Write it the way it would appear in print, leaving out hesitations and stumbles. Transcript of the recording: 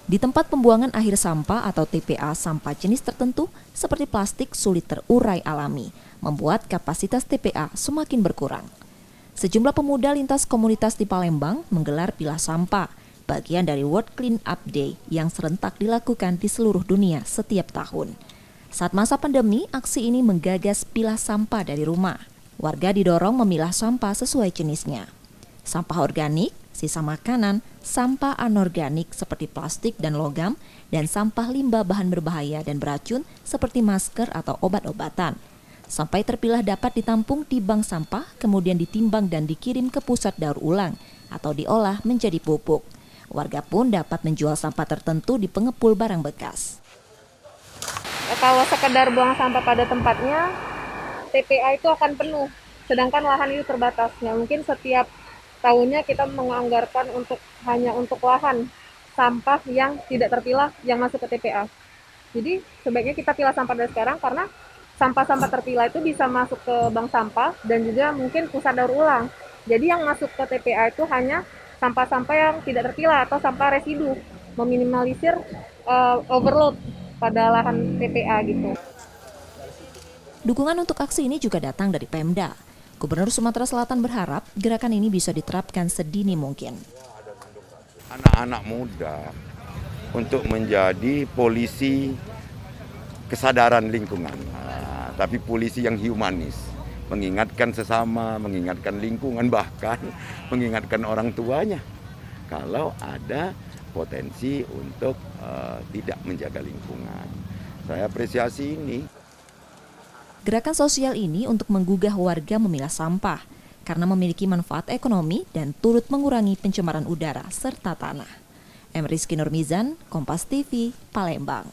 Di tempat pembuangan akhir sampah atau TPA, sampah jenis tertentu seperti plastik sulit terurai alami, membuat kapasitas TPA semakin berkurang. Sejumlah pemuda lintas komunitas di Palembang menggelar pilah sampah, bagian dari World Clean Up Day yang serentak dilakukan di seluruh dunia setiap tahun. Saat masa pandemi, aksi ini menggagas pilah sampah dari rumah. Warga didorong memilah sampah sesuai jenisnya. Sampah organik, sisa makanan, sampah anorganik seperti plastik dan logam, dan sampah limbah bahan berbahaya dan beracun seperti masker atau obat-obatan. Sampai terpilah dapat ditampung di bank sampah, kemudian ditimbang dan dikirim ke pusat daur ulang atau diolah menjadi pupuk. Warga pun dapat menjual sampah tertentu di pengepul barang bekas. Kalau sekedar buang sampah pada tempatnya, TPA itu akan penuh, sedangkan lahan itu terbatas. Ya, mungkin setiap tahunnya kita menganggarkan hanya untuk lahan sampah yang tidak terpilah yang masuk ke TPA. Jadi sebaiknya kita pilah sampah dari sekarang karena sampah-sampah terpilah itu bisa masuk ke bank sampah dan juga mungkin pusat daur ulang. Jadi yang masuk ke TPA itu hanya sampah-sampah yang tidak terpilah atau sampah residu, meminimalisir overload pada lahan TPA gitu. Dukungan untuk aksi ini juga datang dari Pemda. Gubernur Sumatera Selatan berharap gerakan ini bisa diterapkan sedini mungkin. Anak-anak muda untuk menjadi polisi kesadaran lingkungan, tapi polisi yang humanis, mengingatkan sesama, mengingatkan lingkungan, bahkan mengingatkan orang tuanya kalau ada potensi untuk tidak menjaga lingkungan. Saya apresiasi ini. Gerakan sosial ini untuk menggugah warga memilah sampah karena memiliki manfaat ekonomi dan turut mengurangi pencemaran udara serta tanah. Rizky Nurmizan, Kompas TV, Palembang.